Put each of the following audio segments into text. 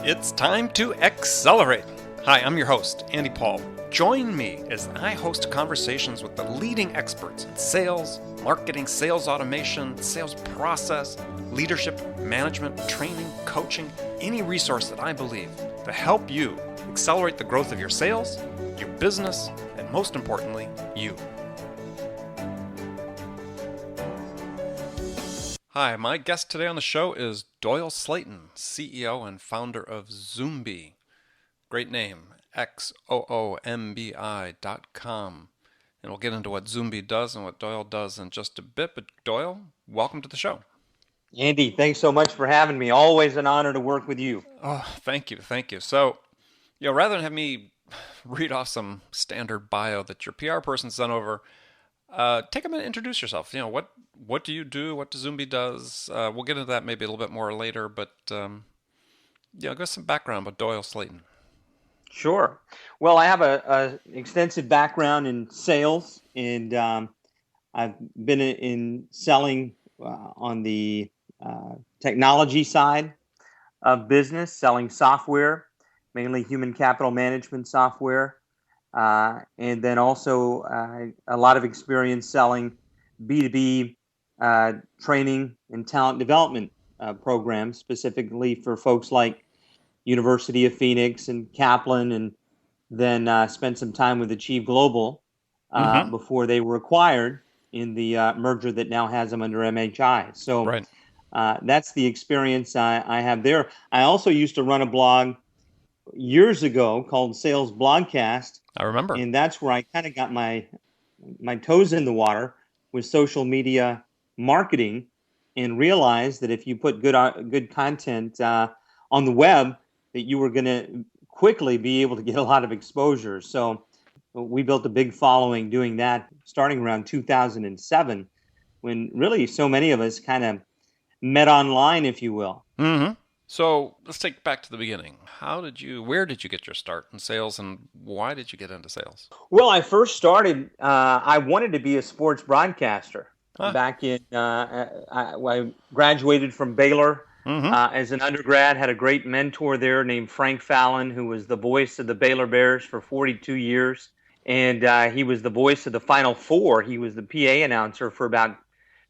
It's time to accelerate. Hi, I'm your host, Andy Paul. Join me as I host conversations with the leading experts in sales, marketing, sales automation, sales process, leadership, management, training, coaching, any resource that I believe to help you accelerate the growth of your sales, your business, and most importantly, you. Hi, my guest today on the show is Doyle Slayton, CEO and founder of Zoombi. Great name, XOOMBI.com. And we'll get into what Zoombi does and what Doyle does in just a bit. But Doyle, welcome to the show. Andy, thanks so much for having me. Always an honor to work with you. Oh, thank you. So, rather than have me read off some standard bio that your PR person sent over, take a minute, introduce yourself. What do you do? What does Zoombi does? We'll get into that maybe a little bit more later, but give us some background about Doyle Slayton. Sure. Well, I have a extensive background in sales, and I've been in selling on the technology side of business, selling software, mainly human capital management software, and then also a lot of experience selling B2B training and talent development programs, specifically for folks like University of Phoenix and Kaplan, and then spent some time with Achieve Global before they were acquired in the merger that now has them under MHI. So Right. That's the experience I have there. I also used to run a blog years ago called Sales Blogcast. I remember. And that's where I kind of got my toes in the water with social media marketing, and realized that if you put good content on the web, that you were going to quickly be able to get a lot of exposure. So we built a big following doing that starting around 2007, when really so many of us kind of met online, if you will. Mm-hmm. So let's take it back to the beginning. Where did you get your start in sales, and why did you get into sales? Well, I first started, I wanted to be a sports broadcaster. Huh. Back in, I graduated from Baylor as an undergrad, had a great mentor there named Frank Fallon, who was the voice of the Baylor Bears for 42 years. And he was the voice of the Final Four. He was the PA announcer for about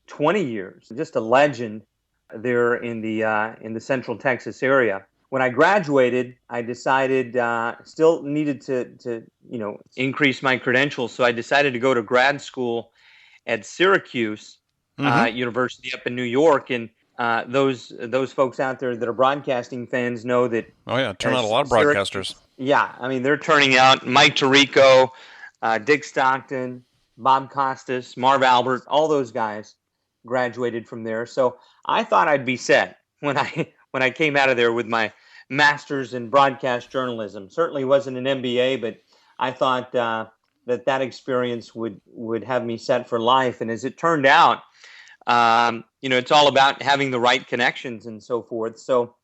20 years. Just a legend there in the Central Texas area. When I graduated, I decided still needed to increase my credentials, so I decided to go to grad school at Syracuse University up in New York. And those folks out there that are broadcasting fans know that. Oh yeah, turn out a lot of broadcasters. Yeah, I mean, they're turning out Mike Tirico, Dick Stockton, Bob Costas, Marv Albert, all those guys graduated from there. So I thought I'd be set when I came out of there with my master's in broadcast journalism. Certainly wasn't an MBA, but I thought that experience would have me set for life. And as it turned out, it's all about having the right connections and so forth. So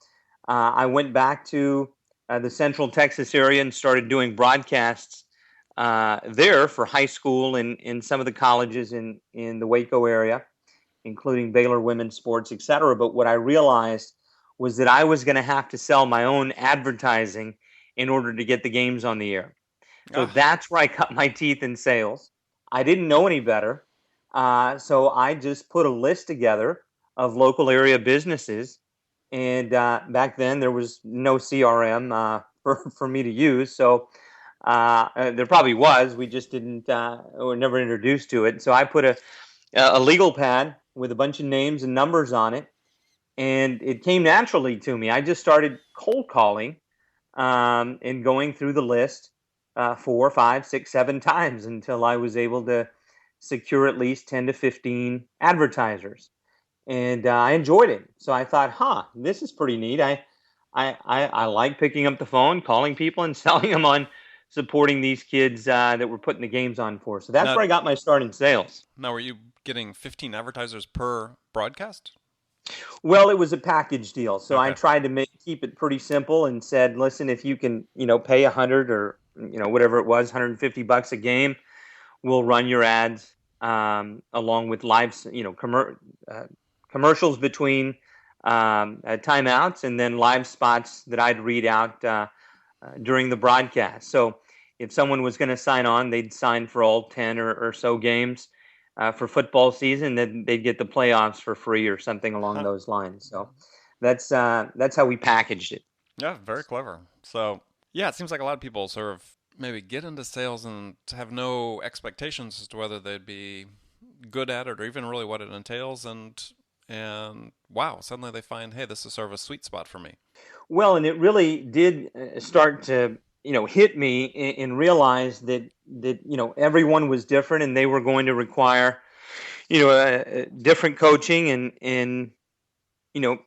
I went back to the Central Texas area and started doing broadcasts there for high school and in some of the colleges in the Waco area, including Baylor women's sports, et cetera. But what I realized was that I was going to have to sell my own advertising in order to get the games on the air. So that's where I cut my teeth in sales. I didn't know any better. So I just put a list together of local area businesses. And back then there was no CRM for me to use. So there probably was. We just were never introduced to it. So I put a legal pad with a bunch of names and numbers on it. And it came naturally to me. I just started cold calling and going through the list 4, 5, 6, 7 times until I was able to secure at least 10 to 15 advertisers. And I enjoyed it. So I thought, this is pretty neat. I like picking up the phone, calling people, and selling them on supporting these kids that we're putting the games on for. So that's where I got my start in sales. Now, were you getting 15 advertisers per broadcast? Well, it was a package deal. So Okay. I tried to keep it pretty simple and said, listen, if you can, pay 100 or, whatever it was, $150 a game, we'll run your ads along with live, commercials between timeouts, and then live spots that I'd read out during the broadcast. So if someone was going to sign on, they'd sign for all 10 or so games for football season. Then they'd get the playoffs for free or something along Huh. those lines. So that's how we packaged it. Yeah, very clever. So, yeah, it seems like a lot of people sort of maybe get into sales and have no expectations as to whether they'd be good at it or even really what it entails, and wow, suddenly they find, hey, this is sort of a sweet spot for me. Well, and it really did start to, hit me and realize that everyone was different and they were going to require, different coaching and you know,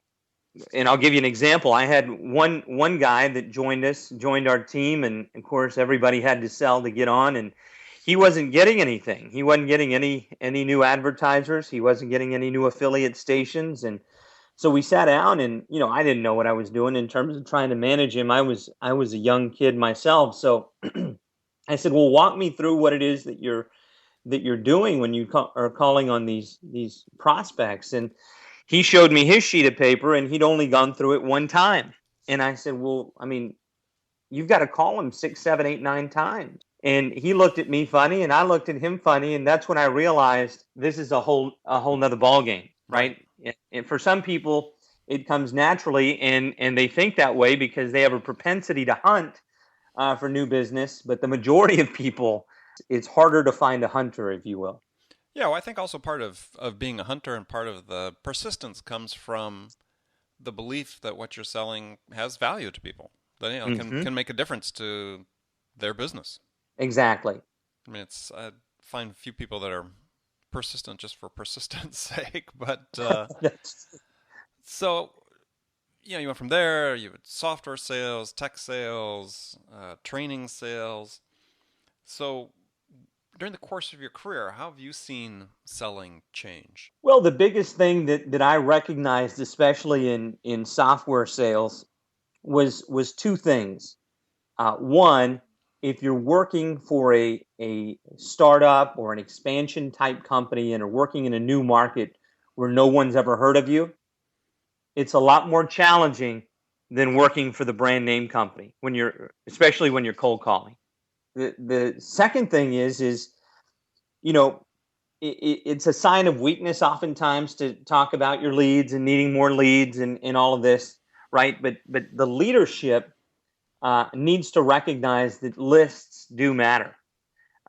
and I'll give you an example. I had one guy that joined our team, and of course everybody had to sell to get on, and he wasn't getting anything. He wasn't getting any new advertisers. He wasn't getting any new affiliate stations, and so we sat down, and I didn't know what I was doing in terms of trying to manage him. I was a young kid myself, so I said, "Well, walk me through what it is that you're doing when you are calling on these prospects." And he showed me his sheet of paper, and he'd only gone through it one time. And I said, "Well, I mean, you've got to call him 6, 7, 8, 9 times." And he looked at me funny, and I looked at him funny, and that's when I realized this is a whole nother ball game, Right. right? And for some people, it comes naturally, and they think that way because they have a propensity to hunt for new business. But the majority of people, it's harder to find a hunter, if you will. Yeah, well, I think also part of being a hunter and part of the persistence comes from the belief that what you're selling has value to people, that Hmm. can make a difference to their business. Exactly. I mean, I find few people that are persistent just for persistence sake, but That's so you went from there. You had software sales, tech sales, training sales. So during the course of your career, how have you seen selling change? Well, the biggest thing that I recognized, especially in software sales, was two things. One, if you're working for a startup or an expansion type company and are working in a new market where no one's ever heard of you, it's a lot more challenging than working for the brand name company especially when you're cold calling. The second thing is you know it's a sign of weakness oftentimes to talk about your leads and needing more leads and all of this, right? But the leadership needs to recognize that lists do matter,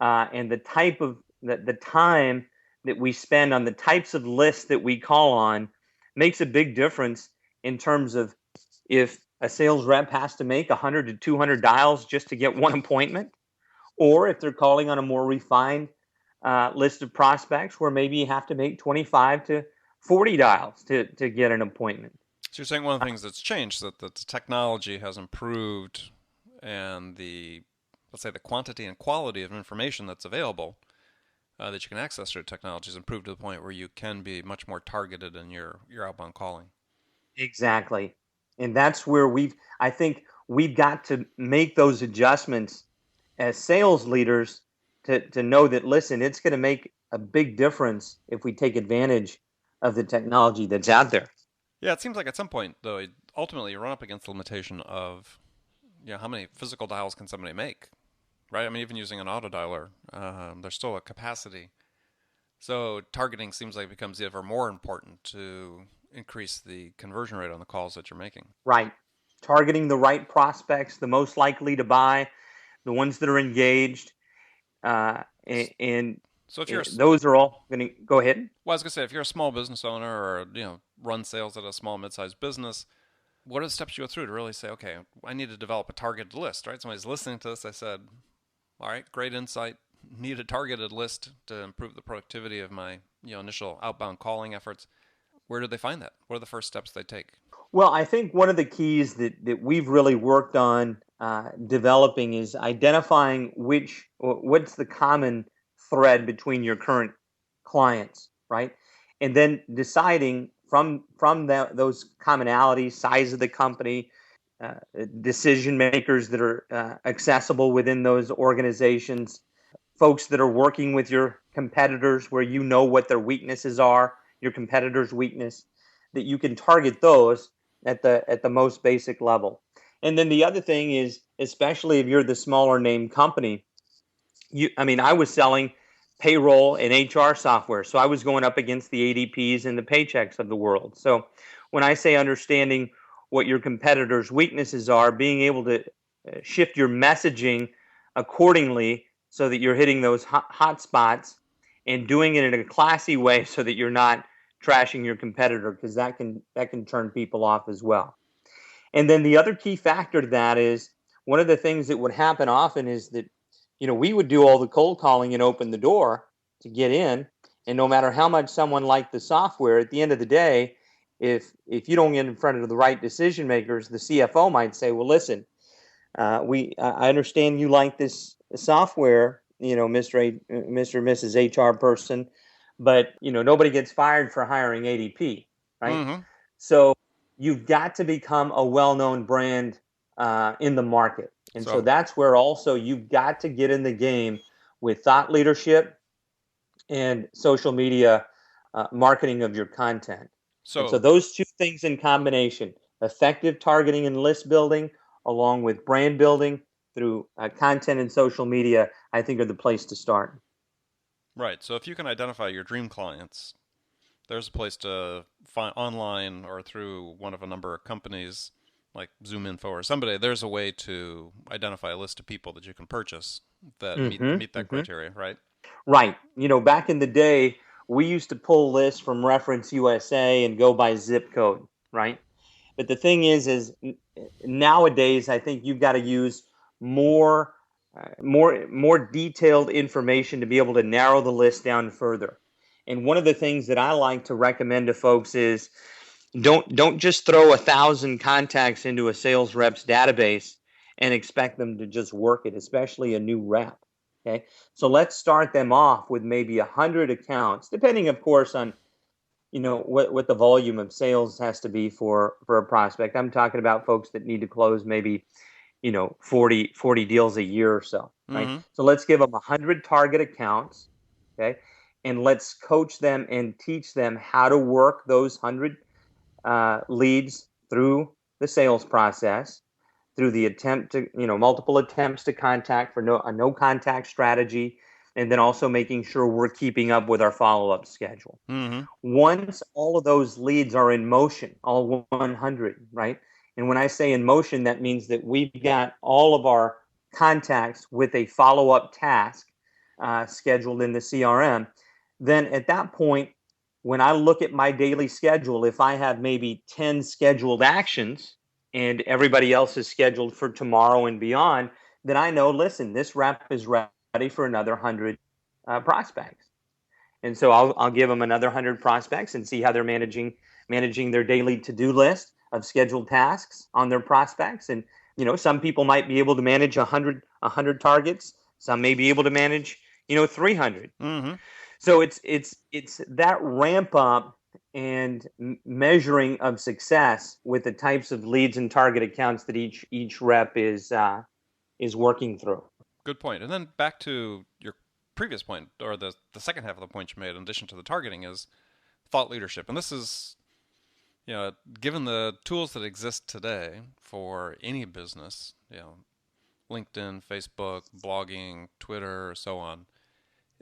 and the type of the time that we spend on the types of lists that we call on makes a big difference in terms of if a sales rep has to make 100 to 200 dials just to get one appointment, or if they're calling on a more refined list of prospects where maybe you have to make 25 to 40 dials to get an appointment. So you're saying one of the things that's changed that the technology has improved, and the let's say the quantity and quality of information that's available that you can access through technology has improved to the point where you can be much more targeted in your outbound calling. Exactly. And that's where I think we've got to make those adjustments as sales leaders to know that, listen, it's going to make a big difference if we take advantage of the technology that's out there. Yeah, it seems like at some point though, ultimately you run up against the limitation of how many physical dials can somebody make, right? I mean, even using an auto dialer, there's still a capacity. So targeting seems like it becomes ever more important to increase the conversion rate on the calls that you're making. Right. Targeting the right prospects, the most likely to buy, the ones that are engaged, and So if you're those are all going to go ahead. well, I was gonna say if you're a small business owner or run sales at a small mid-sized business, what are the steps you go through to really say, okay, I need to develop a targeted list, right? Somebody's listening to this. I said, all right, great insight. Need a targeted list to improve the productivity of my initial outbound calling efforts. Where do they find that? What are the first steps they take? Well, I think one of the keys that we've really worked on developing is identifying what's the common thread between your current clients, right? And then deciding from those commonalities, size of the company, uh, decision makers that are accessible within those organizations, folks that are working with your competitors where you know what their weaknesses are, your competitors' weakness. that you can target those at the most basic level. And then the other thing is, especially if you're the smaller name company, I was selling payroll and HR software, so I was going up against the ADPs and the Paychecks of the world. So when I say understanding what your competitors' weaknesses are, being able to shift your messaging accordingly so that you're hitting those hot spots and doing it in a classy way so that you're not trashing your competitor, because that can turn people off as well. And then the other key factor to that is, one of the things that would happen often is that, we would do all the cold calling and open the door to get in. And no matter how much someone liked the software, at the end of the day, if you don't get in front of the right decision makers, the CFO might say, well, listen, I understand you like this software, Mr. and Mrs. HR person, but nobody gets fired for hiring ADP, right? Mm-hmm. So you've got to become a well-known brand in the market. And so that's where also you've got to get in the game with thought leadership and social media marketing of your content. And so those two things in combination, effective targeting and list building, along with brand building through content and social media, I think are the place to start. Right. So if you can identify your dream clients, there's a place to find online or through one of a number of companies like ZoomInfo or somebody. There's a way to identify a list of people that you can purchase that meet that criteria, right? Right. Back in the day, we used to pull lists from Reference USA and go by zip code, right? But the thing is nowadays, I think you've got to use more detailed information to be able to narrow the list down further. And one of the things that I like to recommend to folks is, don't just throw 1,000 contacts into a sales rep's database and expect them to just work it, especially a new rep. Okay, so let's start them off with maybe 100 accounts, depending, of course, on what the volume of sales has to be for a prospect. I'm talking about folks that need to close maybe 40 deals a year or so, right? Mm-hmm. So let's give them 100 target accounts, okay, and let's coach them and teach them how to work those 100 leads through the sales process, through the attempt to, multiple attempts to contact for a no contact strategy, and then also making sure we're keeping up with our follow-up schedule. Mm-hmm. Once all of those leads are in motion, all 100, right? And when I say in motion, that means that we've got all of our contacts with a follow-up task scheduled in the CRM. Then at that point, when I look at my daily schedule, if I have maybe 10 scheduled actions and everybody else is scheduled for tomorrow and beyond, then I know, listen, this rep is ready for another 100 prospects. And so I'll give them another 100 prospects and see how they're managing their daily to-do list of scheduled tasks on their prospects. And some people might be able to manage 100 targets. Some may be able to manage 300. Mm-hmm. So it's that ramp up and measuring of success with the types of leads and target accounts that each rep is working through. Good point. And then back to your previous point, or the second half of the point you made, in addition to the targeting, is thought leadership. And this is, given the tools that exist today for any business, LinkedIn, Facebook, blogging, Twitter, so on,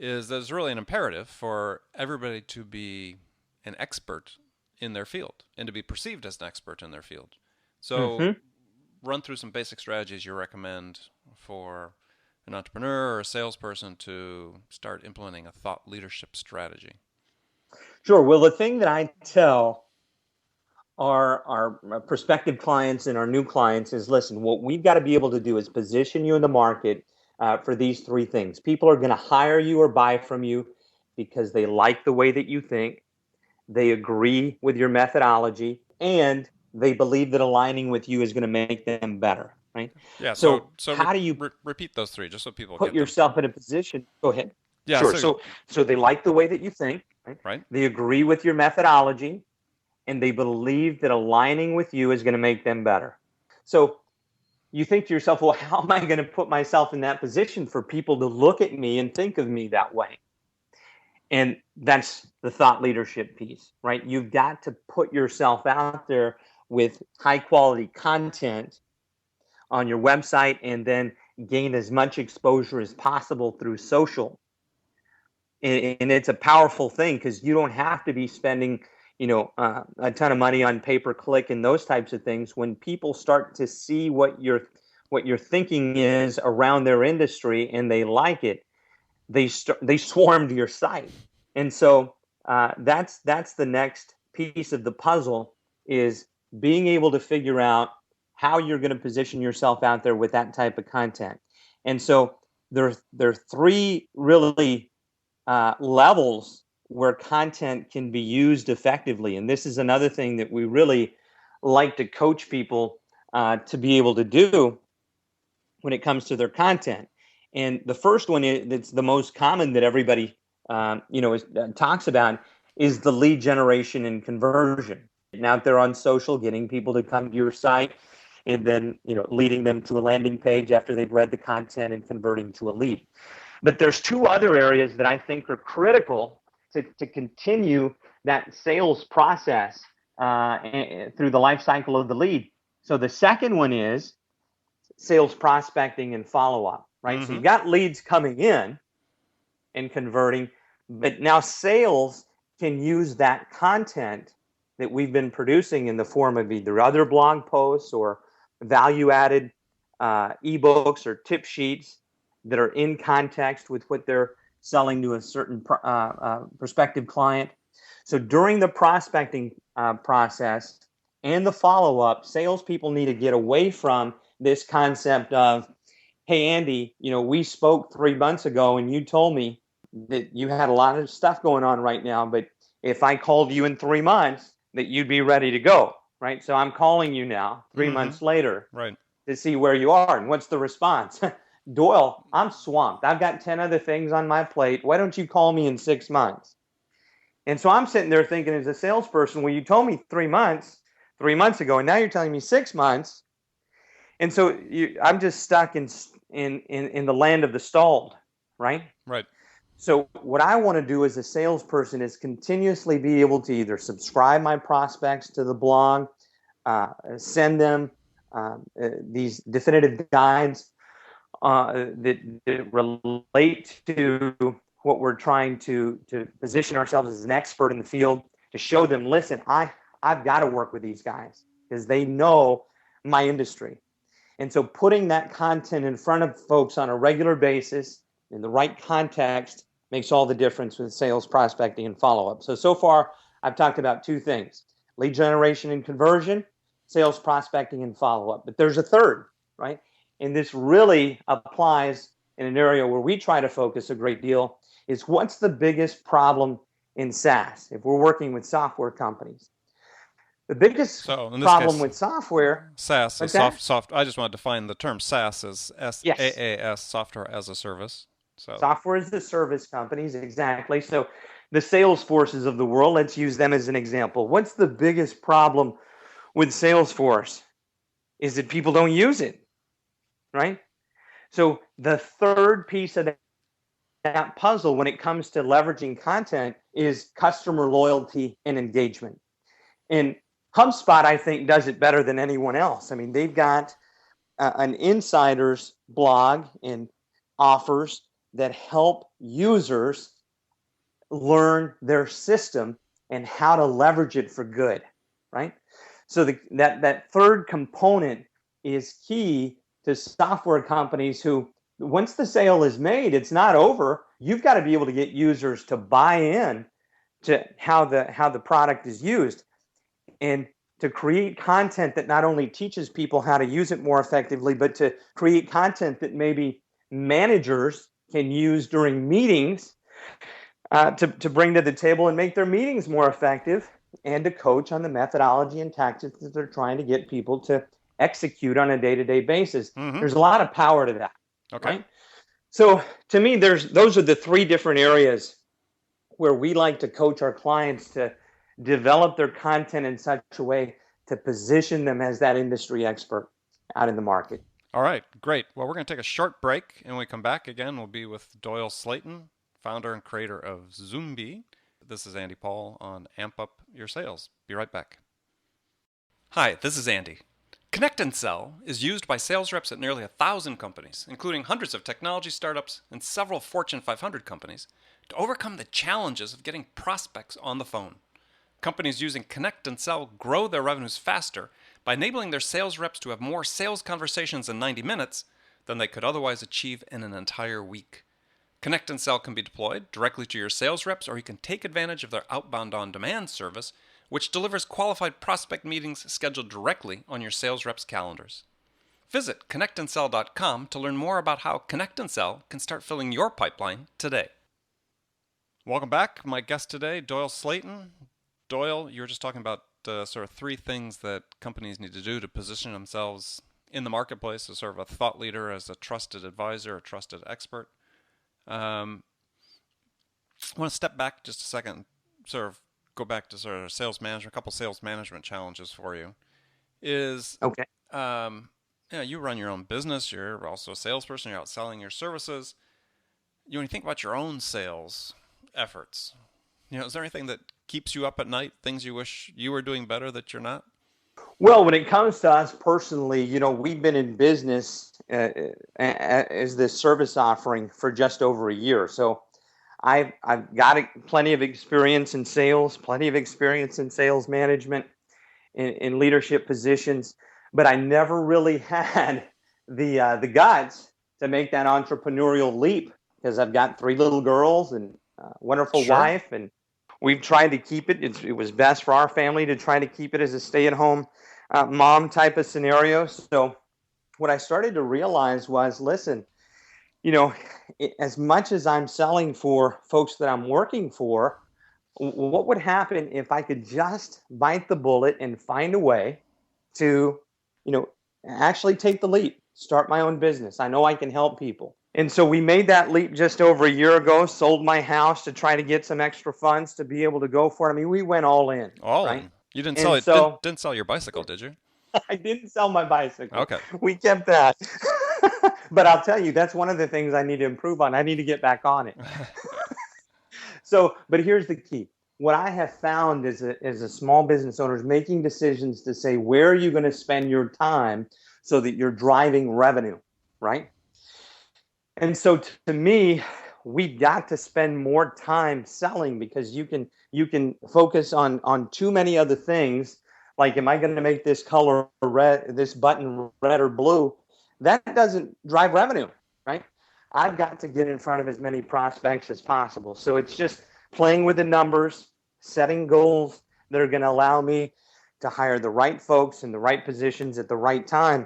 is there's really an imperative for everybody to be an expert in their field and to be perceived as an expert in their field. So run through some basic strategies you recommend for an entrepreneur or a salesperson to start implementing a thought leadership strategy. Sure. Well, the thing that I tell our prospective clients and our new clients is, listen, what we've got to be able to do is position you in the market for these three things. People are going to hire you or buy from you because they like the way that you think, they agree with your methodology, and they believe that aligning with you is going to make them better, right? Yeah. So how do you repeat those three just so people put yourself in a position? Go ahead. Yeah. Sure. So they like the way that you think, right? Right. They agree with your methodology, and they believe that aligning with you is going to make them better. So you think to yourself, well, how am I going to put myself in that position for people to look at me and think of me that way? And that's the thought leadership piece, right? You've got to put yourself out there with high quality content on your website and then gain as much exposure as possible through social. And it's a powerful thing because you don't have to be spending a ton of money on pay per click and those types of things. When people start to see what your thinking is around their industry and they like it, they swarm to your site. And so that's the next piece of the puzzle, is being able to figure out how you're going to position yourself out there with that type of content. And so there are three really levels where content can be used effectively. And this is another thing that we really like to coach people to be able to do when it comes to their content. And the first one that's the most common that everybody talks about is the lead generation and conversion. And out there on social, getting people to come to your site and then leading them to a landing page after they've read the content and converting to a lead. But there's two other areas that I think are critical to continue that sales process through the life cycle of the lead. So the second one is sales prospecting and follow-up, right? Mm-hmm. So you've got leads coming in and converting, but now sales can use that content that we've been producing in the form of either other blog posts or value-added ebooks or tip sheets that are in context with what they're selling to a certain prospective client. So during the prospecting process and the follow-up, salespeople need to get away from this concept of, hey, Andy, we spoke 3 months ago and you told me that you had a lot of stuff going on right now, but if I called you in 3 months, that you'd be ready to go, right? So I'm calling you now, 3 months later, right, to see where you are. And what's the response? Doyle, I'm swamped. I've got 10 other things on my plate. Why don't you call me in 6 months? And so I'm sitting there thinking, as a salesperson, well, you told me 3 months ago, and now you're telling me 6 months. And so I'm just stuck in the land of the stalled, right? Right. So what I want to do as a salesperson is continuously be able to either subscribe my prospects to the blog, send them these definitive guides that relate to what we're trying to position ourselves as an expert in the field, to show them, listen, I've got to work with these guys because they know my industry. And so putting that content in front of folks on a regular basis in the right context makes all the difference with sales, prospecting, and follow-up. So far, I've talked about two things: lead generation and conversion, sales, prospecting, and follow-up. But there's a third, right? And this really applies in an area where we try to focus a great deal, is what's the biggest problem in SaaS if we're working with software companies? The biggest problem with software... SaaS is soft. I just want to define the term. SaaS is SaaS, software as a service. So software as a service companies, exactly. So the Salesforces of the world, let's use them as an example. What's the biggest problem with Salesforce? Is that people don't use it, right? So the third piece of that puzzle when it comes to leveraging content is customer loyalty and engagement. And HubSpot, I think, does it better than anyone else. I mean, they've got an insider's blog and offers that help users learn their system and how to leverage it for good, right? So that third component is key to software companies who, once the sale is made, it's not over. You've got to be able to get users to buy in to how the product is used, and to create content that not only teaches people how to use it more effectively, but to create content that maybe managers can use during meetings to bring to the table and make their meetings more effective, and to coach on the methodology and tactics that they're trying to get people to execute on a day-to-day basis. Mm-hmm. There's a lot of power to that. Okay. Right? So to me, those are the three different areas where we like to coach our clients to develop their content in such a way to position them as that industry expert out in the market. All right, great. Well, we're going to take a short break, and when we come back again, we'll be with Doyle Slayton founder and creator of Zoombi. This is Andy Paul on Amp Up Your Sales. Be right back. Hi, this is Andy. Connect and Sell is used by sales reps at nearly 1,000 companies, including hundreds of technology startups and several Fortune 500 companies, to overcome the challenges of getting prospects on the phone. Companies using Connect and Sell grow their revenues faster by enabling their sales reps to have more sales conversations in 90 minutes than they could otherwise achieve in an entire week. Connect and Sell can be deployed directly to your sales reps, or you can take advantage of their outbound on-demand service, which delivers qualified prospect meetings scheduled directly on your sales reps' calendars. Visit connectandsell.com to learn more about how Connect and Sell can start filling your pipeline today. Welcome back. My guest today, Doyle Slayton. Doyle, you were just talking about sort of three things that companies need to do to position themselves in the marketplace as sort of a thought leader, as a trusted advisor, a trusted expert. I want to step back just a second, sort of go back to sort of sales management, a couple sales management challenges for you. Okay. You run your own business. You're also a salesperson. You're out selling your services. When you think about your own sales efforts, is there anything that keeps you up at night, things you wish you were doing better that you're not? Well, when it comes to us personally, we've been in business as this service offering for just over a year. So I've got plenty of experience in sales, plenty of experience in sales management, in leadership positions, but I never really had the guts to make that entrepreneurial leap because I've got 3 little girls and a wonderful wife, and we've tried to keep it. It was best for our family to try to keep it as a stay-at-home mom type of scenario. So what I started to realize was, listen, as much as I'm selling for folks that I'm working for, what would happen if I could just bite the bullet and find a way to, actually take the leap, start my own business? I know I can help people. And so we made that leap just over a year ago, sold my house to try to get some extra funds to be able to go for it. I mean, we went all in. In. You didn't sell it. Didn't sell your bicycle, did you? I didn't sell my bicycle. Okay. We kept that. But I'll tell you, that's one of the things I need to improve on. I need to get back on it. But here's the key. What I have found as a small business owner is making decisions to say, where are you going to spend your time so that you're driving revenue, right? And so to me, we've got to spend more time selling, because you can focus on too many other things. Like, am I going to make this color red, this button red or blue? That doesn't drive revenue, right? I've got to get in front of as many prospects as possible. So it's just playing with the numbers, setting goals that are going to allow me to hire the right folks in the right positions at the right time.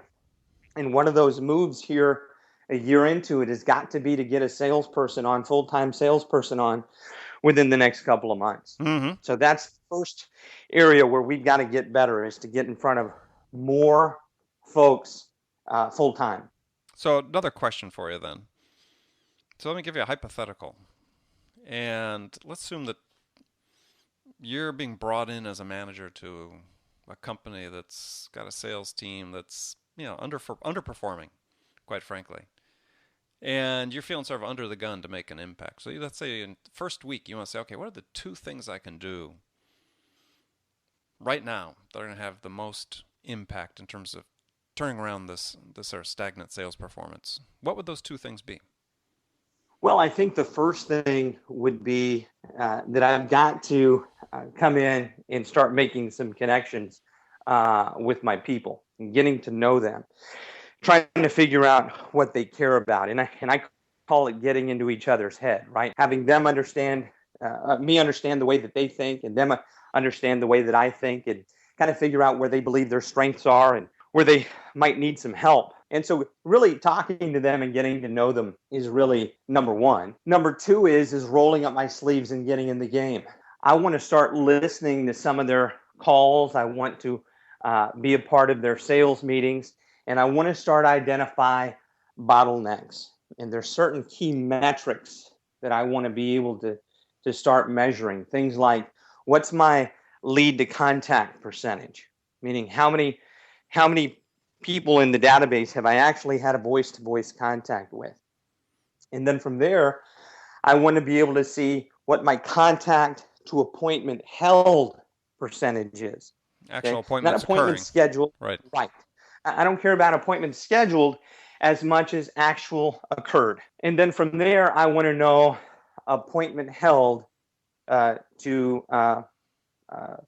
And one of those moves here, a year into it, has got to be to get a salesperson on, full-time salesperson on, within the next couple of months. Mm-hmm. So that's the first area where we've got to get better, is to get in front of more folks full-time. So another question for you then. So let me give you a hypothetical. And let's assume that you're being brought in as a manager to a company that's got a sales team that's, underperforming, quite frankly. And you're feeling sort of under the gun to make an impact. So let's say in the first week, you want to say, okay, what are the 2 things I can do right now that are going to have the most impact in terms of turning around this sort of stagnant sales performance? What would those 2 things be? Well, I think the first thing would be that I've got to come in and start making some connections with my people and getting to know them, trying to figure out what they care about. And I call it getting into each other's head, right? Having them understand, me understand the way that they think, and them understand the way that I think, and kind of figure out where they believe their strengths are and where they might need some help. And so really talking to them and getting to know them is really number one. Number 2 is rolling up my sleeves and getting in the game. I want to start listening to some of their calls. I want to be a part of their sales meetings, and I want to start identify bottlenecks. And there's certain key metrics that I want to be able to start measuring. Things like, what's my lead to contact percentage? Meaning how many people in the database have I actually had a voice-to-voice contact with? And then from there, I want to be able to see what my contact to appointment held percentage is. Actual Okay? Not appointments appointment occurring. scheduled. Right. Right. I don't care about appointments scheduled as much as actual occurred. And then from there, I want to know appointment held to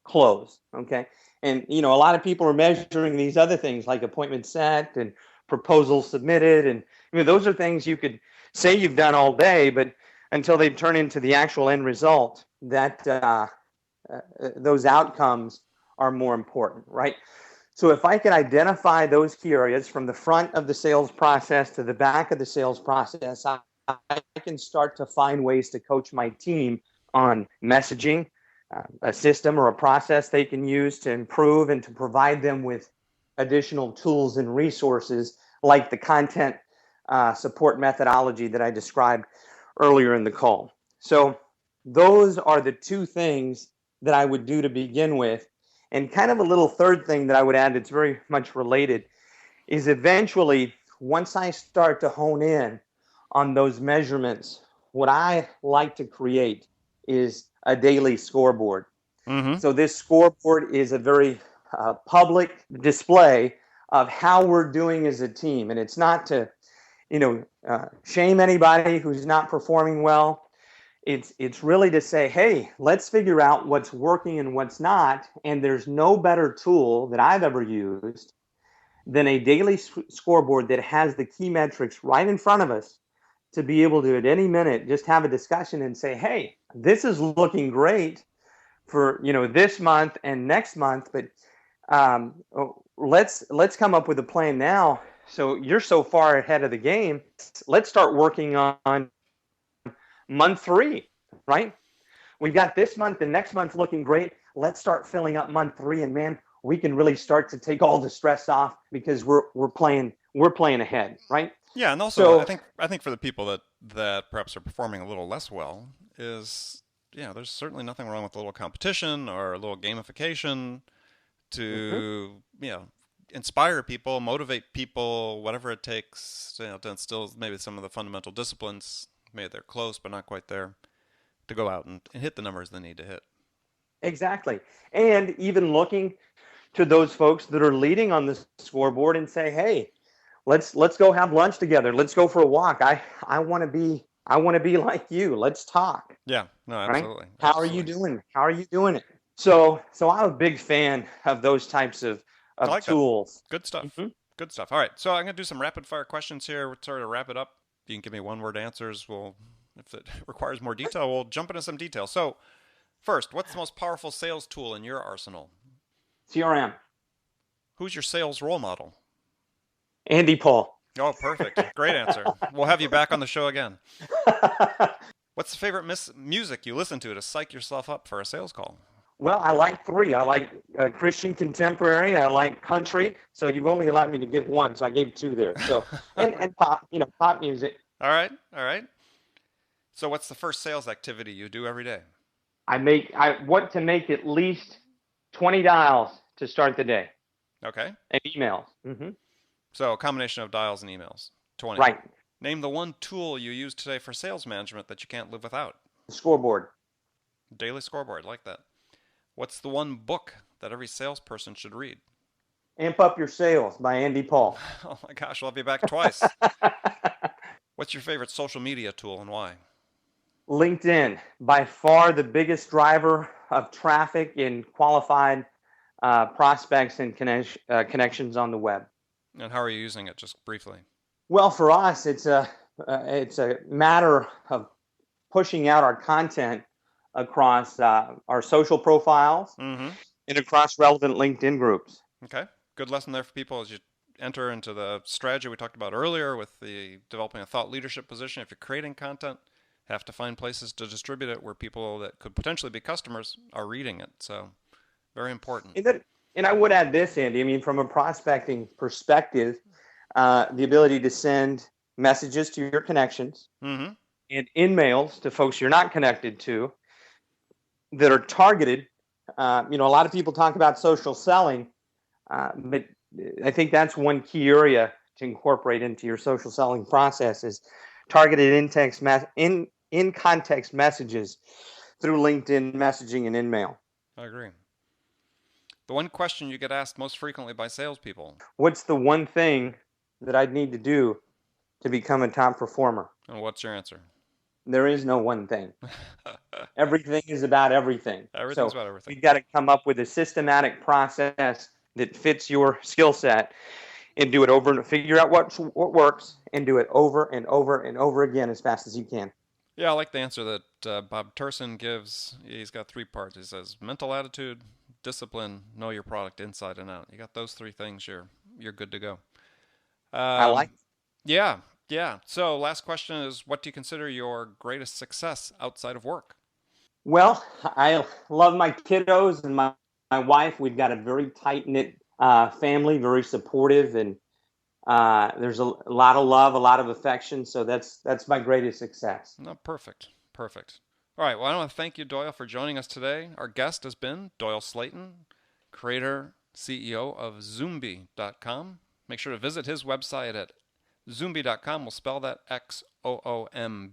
close. Okay. And, a lot of people are measuring these other things like appointment set and proposals submitted. And, those are things you could say you've done all day, but until they turn into the actual end result, that those outcomes are more important, right? So if I can identify those key areas from the front of the sales process to the back of the sales process, I can start to find ways to coach my team on messaging, a system or a process they can use to improve and to provide them with additional tools and resources like the content support methodology that I described earlier in the call. So those are the two things that I would do to begin with. And kind of a little third thing that I would add that's very much related is eventually, once I start to hone in on those measurements, what I like to create is a daily scoreboard. Mm-hmm. So this scoreboard is a very public display of how we're doing as a team. And it's not to, shame anybody who's not performing well. It's really to say, hey, let's figure out what's working and what's not. And there's no better tool that I've ever used than a daily scoreboard that has the key metrics right in front of us to be able to, at any minute, just have a discussion and say, hey, this is looking great for, this month and next month, but let's come up with a plan now. So you're so far ahead of the game. Let's start working on month 3, right? We've got this month and next month looking great. Let's start filling up month 3, and man, we can really start to take all the stress off because we're playing ahead, right? Yeah, and also I think for the people that perhaps are performing a little less well is there's certainly nothing wrong with a little competition or a little gamification to inspire people, motivate people, whatever it takes to instill maybe some of the fundamental disciplines. Maybe they're close but not quite there, to go out and hit the numbers they need to hit. Exactly. And even looking to those folks that are leading on the scoreboard and say, hey, let's go have lunch together. Let's go for a walk. I want to be like you. Let's talk. Yeah, no, absolutely. Right? How are you doing? How are you doing it? So I'm a big fan of those types of tools. That. Good stuff. Mm-hmm. Good stuff. All right, so I'm going to do some rapid fire questions here. We'll sort of wrap it up. You can give me one-word answers. If it requires more detail, we'll jump into some detail. So, first, what's the most powerful sales tool in your arsenal? CRM. Who's your sales role model? Andy Paul. Oh, perfect. Great answer. We'll have you back on the show again. What's the favorite music you listen to psych yourself up for a sales call? Well, I like 3. I like Christian contemporary. I like country. So you've only allowed me to give 1, so I gave 2 there. So and pop, pop music. All right. So what's the first sales activity you do every day? I want to make at least 20 dials to start the day. Okay. And emails. Mm-hmm. So a combination of dials and emails. 20. Right. Name the one tool you use today for sales management that you can't live without. Scoreboard. Daily scoreboard. Like that. What's the one book that every salesperson should read? Amp Up Your Sales by Andy Paul. Oh my gosh, we'll have you back twice. What's your favorite social media tool and why? LinkedIn, by far the biggest driver of traffic in qualified prospects and connections on the web. And how are you using it, just briefly? Well, for us, it's a matter of pushing out our content across our social profiles mm-hmm. and across relevant LinkedIn groups. Okay, good lesson there for people as you enter into the strategy we talked about earlier with the developing a thought leadership position. If you're creating content, have to find places to distribute it where people that could potentially be customers are reading it. So very important. And I would add this, Andy. I mean, from a prospecting perspective, the ability to send messages to your connections mm-hmm. and in-mails to folks you're not connected to that are targeted. A lot of people talk about social selling, but I think that's one key area to incorporate into your social selling process is targeted in context messages through LinkedIn messaging and InMail. I agree. The one question you get asked most frequently by salespeople. What's the one thing that I'd need to do to become a top performer? And what's your answer? There is no one thing. Everything is about everything. Everything's about everything. You've got to come up with a systematic process that fits your skill set and do it over and figure out what works and do it over and over and over again as fast as you can. Yeah, I like the answer that Bob Turson gives. He's got 3 parts. He says mental attitude, discipline, know your product inside and out. You got those 3 things, you're good to go. I like it. Yeah. So last question is, what do you consider your greatest success outside of work? Well, I love my kiddos and my wife. We've got a very tight-knit family, very supportive, and there's a lot of love, a lot of affection. So that's my greatest success. No, perfect. All right, well, I want to thank you, Doyle, for joining us today. Our guest has been Doyle Slayton, creator, CEO of Zoombi.com. Make sure to visit his website at Zoombi.com. We'll spell that XOOMBI.com.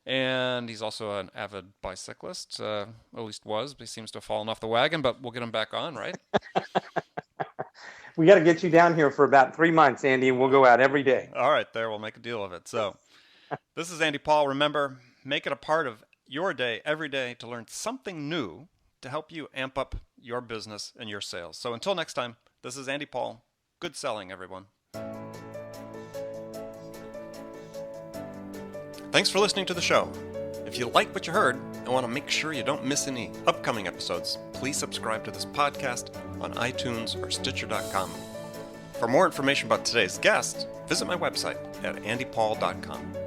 And he's also an avid bicyclist, at least was, but he seems to have fallen off the wagon, but we'll get him back on, right? We got to get you down here for about 3 months, Andy, and we'll go out every day. All right, we'll make a deal of it. So this is Andy Paul. Remember, make it a part of your day every day to learn something new to help you amp up your business and your sales. So until next time, this is Andy Paul. Good selling, everyone. Thanks for listening to the show. If you like what you heard and want to make sure you don't miss any upcoming episodes, please subscribe to this podcast on iTunes or Stitcher.com. For more information about today's guest, visit my website at andypaul.com.